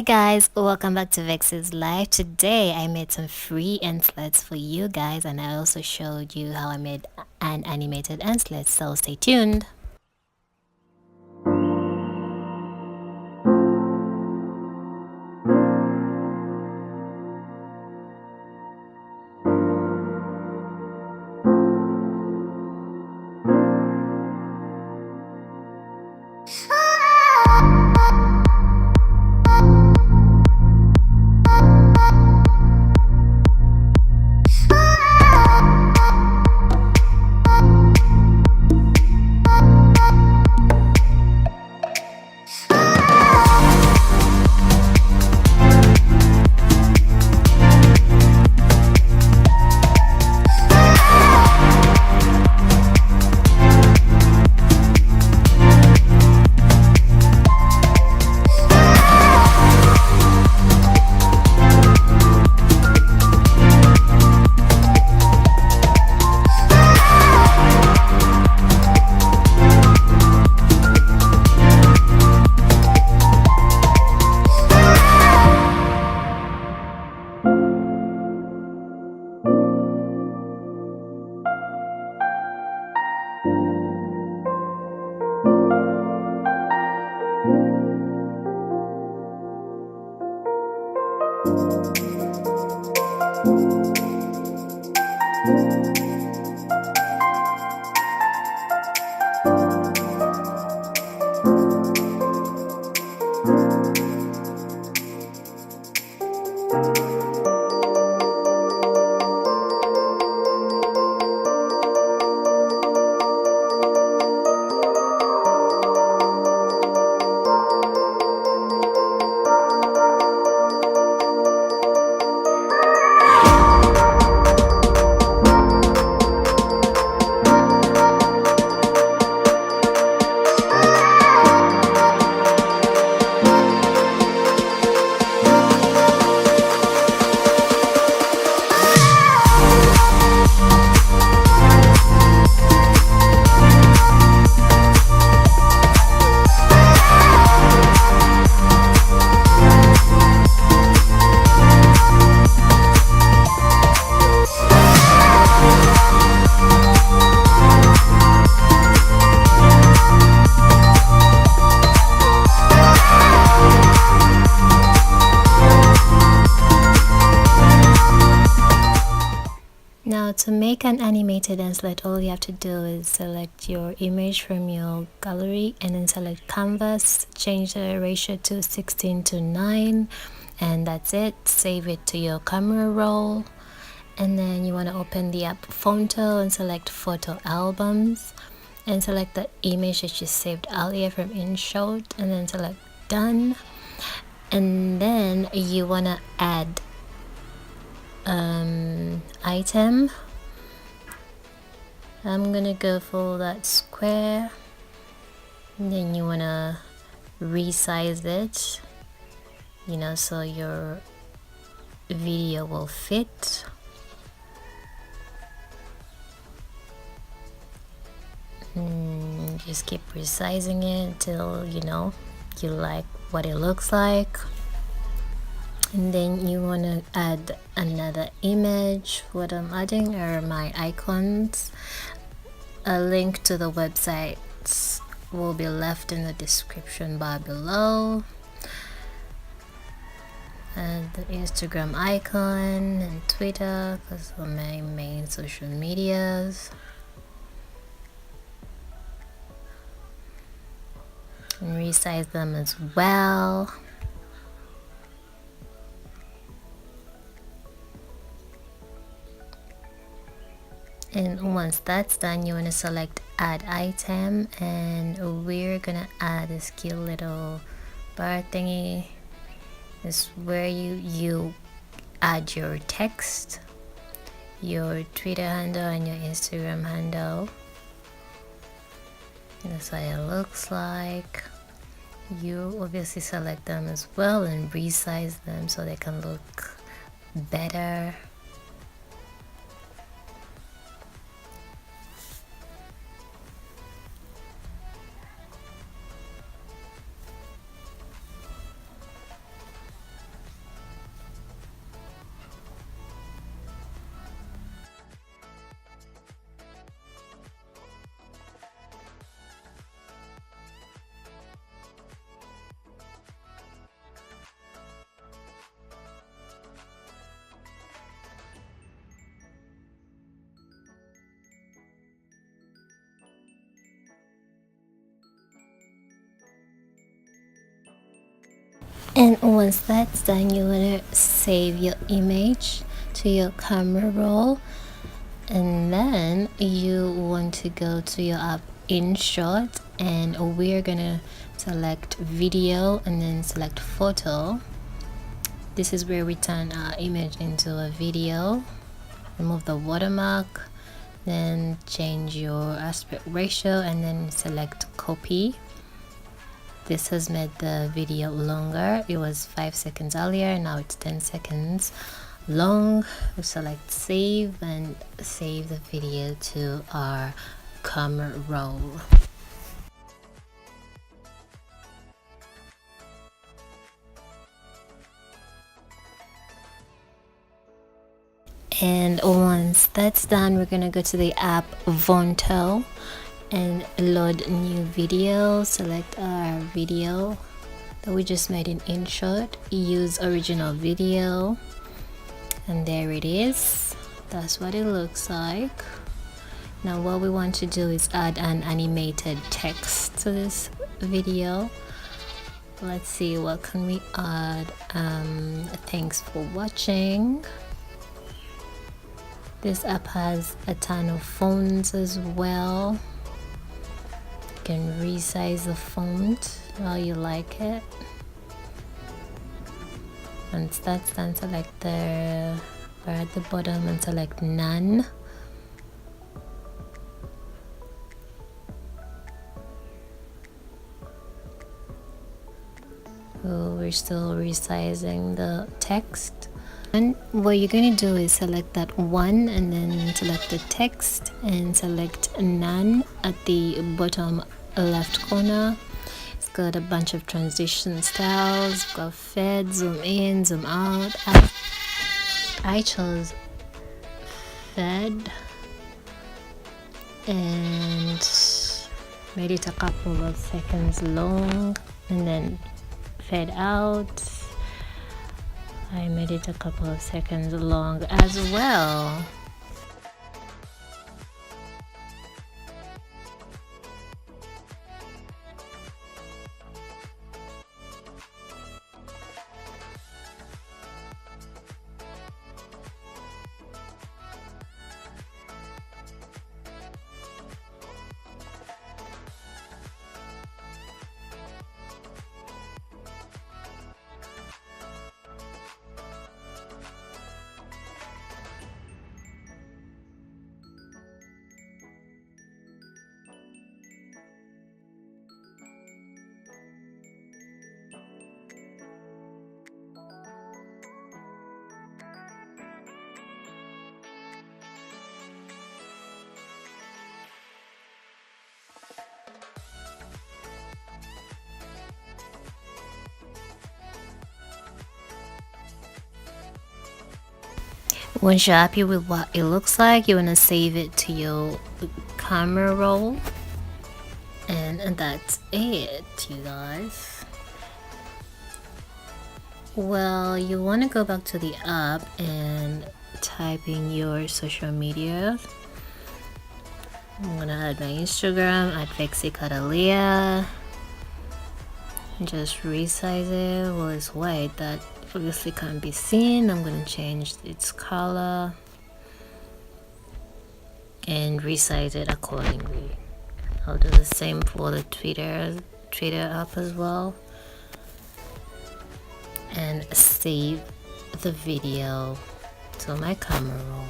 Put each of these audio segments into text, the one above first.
guys, welcome back to Vexy's Life. Today I made some free Endslates for you guys, and I also showed you how I made an animated Endslate, so stay tuned. Now to make an animated Endslate, all you have to do is select your image from your gallery and then select canvas, change the ratio to 16:9, and that's it. Save it to your camera roll, and then you want to open the app Photo and select photo albums and select the image that you saved earlier from InShot and then select done, and then you want to add item. I'm gonna go for that square, and then you wanna resize it, so your video will fit. Just keep resizing it until you like what it looks like. And then you want to add another image. What I'm adding are my icons. A link to the websites will be left in the description bar below. And the Instagram icon and Twitter, because those are my main social medias. And resize them as well. And once that's done, you want to select add item, and we're gonna add this cute little bar thingy. This is where you add your text, your Twitter handle and your Instagram handle. And that's what it looks like. You obviously select them as well and resize them so they can look better. And once that's done, you want to save your image to your camera roll, and then you want to go to your app InShot, and we're gonna select video and then select photo. This is where we turn our image into a video. Remove the watermark, then change your aspect ratio and then select copy. This has made the video longer. It was 5 seconds earlier, now it's 10 seconds long. We select save and save the video to our camera roll. And once that's done, we're gonna go to the app Vonto and load new video. Select our video that we just made in InShot, use original video, and there it is. That's what it looks like. Now what we want to do is add an animated text to this video. Let's see, what can we add? Thanks for watching. This app has a ton of fonts as well. You can resize the font how you like it. Once that's done, select the bar at the bottom and select none. So we're still resizing the text. And what you're going to do is select that one and then select the text and select none at the bottom left corner. It's got a bunch of transition styles. We've got fade, zoom in, zoom out. I chose fade and made it a couple of seconds long, and then fade out. I made it a couple of seconds long as well. Once you're happy with what it looks like, you want to save it to your camera roll, and that's it, you guys. Well, you want to go back to the app and type in your social media. I'm gonna add my Instagram at vexy. Just resize it. Well, it's white, that obviously can't be seen. I'm gonna change its color and resize it accordingly. I'll do the same for the Twitter app as well, and save the video to my camera roll.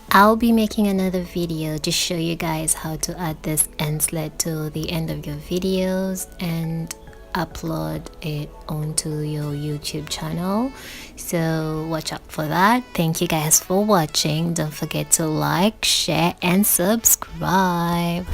I'll be making another video to show you guys how to add this Endslate to the end of your videos and upload it onto your YouTube channel, so watch out for that. Thank you guys for watching. Don't forget to like, share and subscribe.